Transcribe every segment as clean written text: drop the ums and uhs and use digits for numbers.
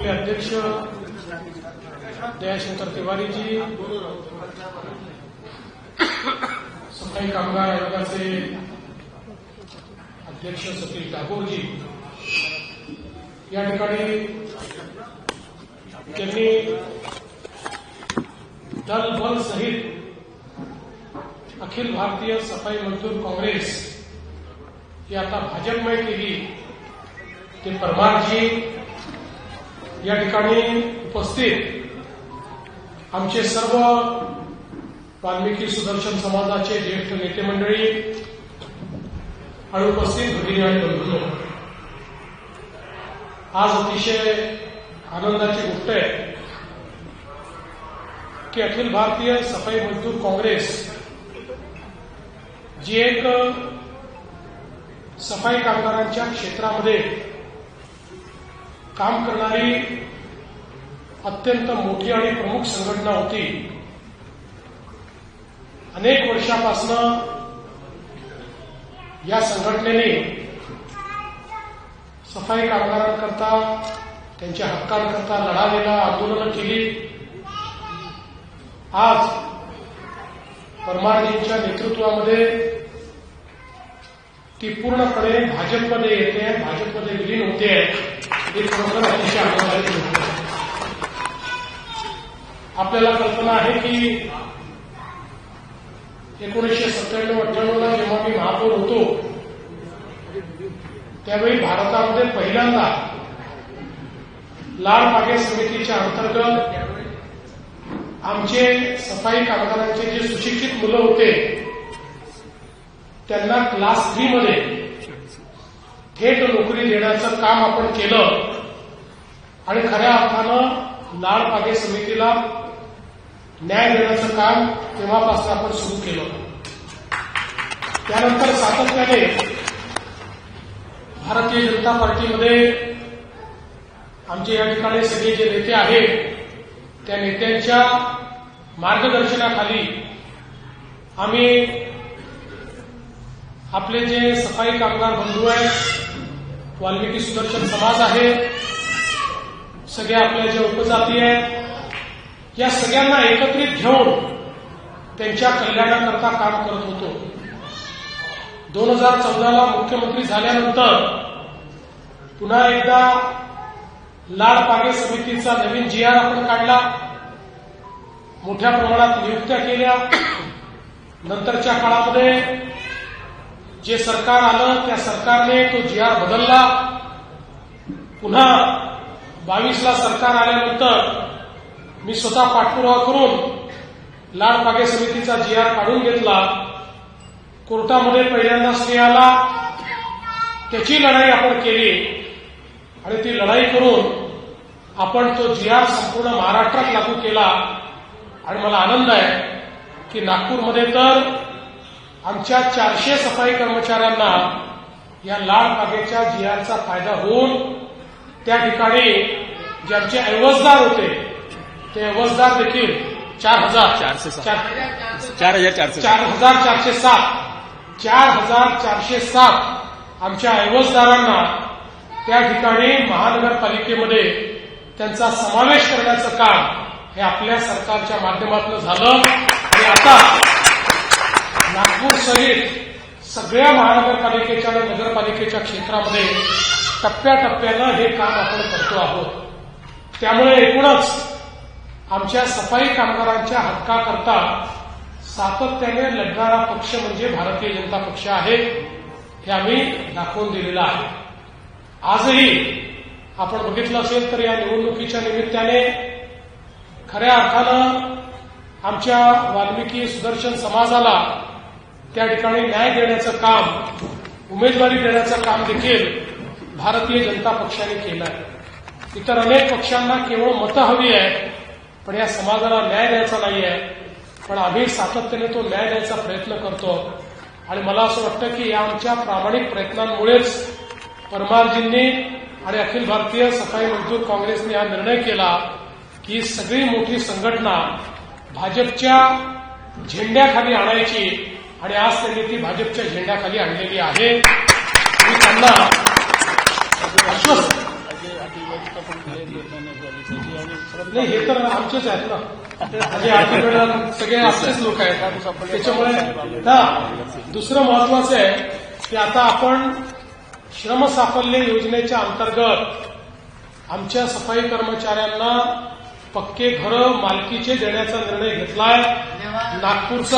आपले अध्यक्ष दयाशंकर तिवारी जी, सफाई कामगार आयोगाचे अध्यक्ष सतीश डागोर जी, या ठिकाणी त्यांनी दल बल सहित अखिल भारतीय सफाई मजदूर काँग्रेस ही आता भाजपमय केली, ते परमारजी या ठिकाणी उपस्थित आमचे सर्व वाल्मिकी सुदर्शन समाजाचे ज्येष्ठ नेते मंडळी आणि उपस्थित भगिनी आणि बंधूंनो, आज अतिशय आनंदाची गोष्ट आहे की अखिल भारतीय सफाई मजदूर काँग्रेस जी एक सफाई कामगारांच्या क्षेत्रामध्ये काम करणारी अत्यंत मोठी आणि प्रमुख संघटना होती, अनेक वर्षापासून या संघटनेने सफाई कामगारांकरता, त्यांच्या हक्कांकरता लढा दिला, आंदोलनं केली. आज परमारजींच्या नेतृत्वामध्ये ती पूर्णपणे भाजपमध्ये येते, भाजपमध्ये विलीन होते. हे खरोखर अतिशय आनंदाची गोष्ट आहे. आपल्याला कल्पना आहे की 1997-98 जेव्हा मी महापौर होतो त्यावेळी भारतामध्ये पहिल्यांदा लाल पागे समितीच्या अंतर्गत आमचे सफाई कामगारांचे जे सुशिक्षित मुलं होते त्यांना क्लास 3 मध्ये थेट नोकरी देण्याचं काम आपण केलं आणि खऱ्या अर्थानं लाल पागे समितीला न्याय देण्याचं काम तेव्हापासून आपण सुरू केलं. त्यानंतर सातत्याने भारतीय जनता पार्टीमध्ये आमचे या ठिकाणी सगळे जे नेते आहेत त्या नेत्यांच्या मार्गदर्शनाखाली आम्ही आपले जे सफाई कामगार बंधू आहेत, वाल्मिकी सुदर्शन समाज आहे, सगळ्या आपल्या ज्या उपजाती आहेत, या सगळ्यांना एकत्रित घेऊन त्यांच्या कल्याणाकरता काम करत होतो. 2014ला मुख्यमंत्री झाल्यानंतर पुन्हा एकदा लाल पागे समितीचा नवीन GR आपण काढला, मोठ्या प्रमाणात नियुक्त्या केल्या. नंतरच्या काळामध्ये जे सरकार आलं त्या सरकारने तो GR बदलला. पुन्हा 22ला सरकार आल्यानंतर मी स्वतः पाठपुरावा करून लाल पागे समितीचा GR काढून घेतला. कोर्टामध्ये पहिल्यांदा स्टे आला, त्याची लढाई आपण केली आणि ती लढाई करून आपण तो GR संपूर्ण महाराष्ट्रात लागू केला. आणि मला आनंद आहे की नागपूरमध्ये तर आमच्या 400 सफाई कर्मचाऱ्यांना या लाल पागेच्या GRचा फायदा होऊन त्या ठिकाणी ज्यांचे ऐवजदार होते ते ऐवजदार देखील 4,407 आमच्या ऐवजदारांना त्या ठिकाणी महानगरपालिकेमध्ये त्यांचा समावेश करण्याचं काम हे आपल्या सरकारच्या माध्यमातून झालं. आणि आता नागपूर सहित सगळ्या महानगरपालिकेच्या आणि नगरपालिकेच्या क्षेत्रामध्ये टप्प्याटप्प्यानं हे काम आपण करतो आहोत. त्यामुळे एकूणच आमच्या सफाई कामगारांच्या हक्काकरता सातत्याने लढणारा पक्ष म्हणजे भारतीय जनता पक्ष आहे, हे आम्ही दाखवून दिलेलं आहे. आजही आपण बघितलं असेल तर या निवडणुकीच्या निमित्ताने खऱ्या अर्थानं आमच्या वाल्मिकी सुदर्शन समाजाला त्या ठिकाणी न्याय देण्याचं काम, उमेदवारी देण्याचं काम देखील भारतीय जनता पक्षाने केलं आहे. इतर अनेक पक्षांना केवळ मतं हवी आहेत, पण या समाजाला न्याय द्यायचा नाही आहे. पण आम्ही सातत्याने तो न्याय द्यायचा प्रयत्न करतो. आणि मला असं वाटतं की या आमच्या प्रामाणिक प्रयत्नांमुळेच परमारजींनी आणि अखिल भारतीय सफाई मजदूर काँग्रेसने हा निर्णय केला की सगळी मोठी संघटना भाजपच्या झेंड्याखाली आणायची, आणि आज त्यांनी ती भाजपच्या झेंड्याखाली आणलेली आहे. मी त्यांना आश्वस्त नाही, हे तर आमचेच आहेत ना, म्हणजे आपल्याकडे सगळे आमचेच लोक आहेत. त्याच्यामुळे दुसरं महत्वाचं आहे की आता आपण श्रमसाफल्य योजनेच्या अंतर्गत आमच्या सफाई कर्मचाऱ्यांना पक्के घरं मालकीचे देण्याचा निर्णय घेतलाय. नागपूरचं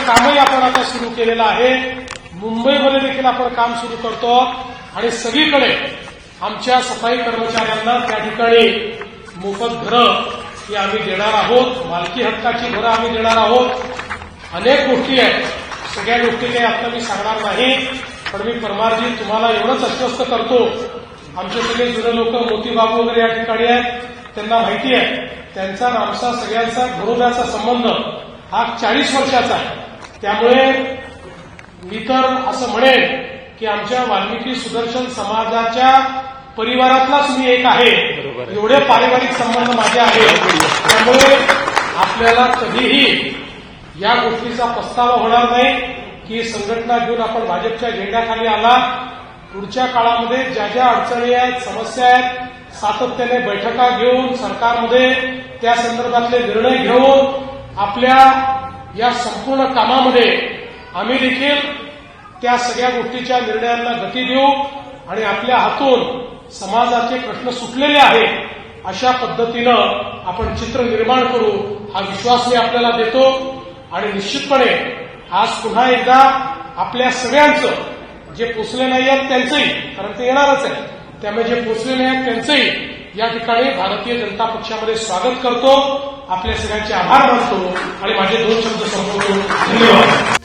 कामही आपण आता सुरू केलेलं आहे. मुंबईमध्ये देखील आपण काम सुरू करतो आणि सगळीकडे आमच्या सफाई कर्मचाऱ्यांना त्या ठिकाणी मोफत घरं ही आम्ही देणार आहोत. मालकी हक्काची घरं आम्ही देणार आहोत. अनेक गोष्टी आहेत, सगळ्या गोष्टी काही आता मी सांगणार नाही, पण मी परमारजी तुम्हाला एवढंच आश्वस्त करतो, आमचे सगळे जुने लोक मोतीबाबू वगैरे या ठिकाणी आहेत, त्यांना माहिती आहे त्यांचा आणि आमचा सगळ्यांचा घरोब्याचा संबंध हा 40 वर्षाचा आहे. त्यामुळे मी तर असं म्हणेन की आमच्या वाल्मिकी सुदर्शन समाजाच्या परिवारातलाच मी एक आहे. एवढे पारिवारिक संबंध माझे आहेत. त्यामुळे आपल्याला कधीही या गोष्टीचा पस्तावा होणार नाही की संघटना घेऊन आपण भाजपच्या झेंड्याखाली आला. पुढच्या काळामध्ये ज्या ज्या अडचणी आहेत, समस्या आहेत, सातत्याने बैठका घेऊन सरकारमध्ये त्या संदर्भातले निर्णय घेऊन आपल्या या संपूर्ण कामामध्ये आम्ही देखील त्या सगळ्या गोष्टीच्या निर्णयांना गती देऊ आणि आपल्या हातून समाजाचे प्रश्न सुटलेले आहेत अशा पद्धतीनं आपण चित्र निर्माण करू, हा विश्वास मी आपल्याला देतो. आणि निश्चितपणे आज पुन्हा एकदा आपल्या सगळ्यांचं, जे पोचले नाही आहेत त्यांचंही, कारण ते येणारच आहे, त्यामुळे जे पोचले नाही आहेत त्यांचंही या ठिकाणी भारतीय जनता पक्षामध्ये स्वागत करतो. आपल्या सगळ्यांचे आभार मानतो आणि माझे 2 शब्द संपवतो. धन्यवाद.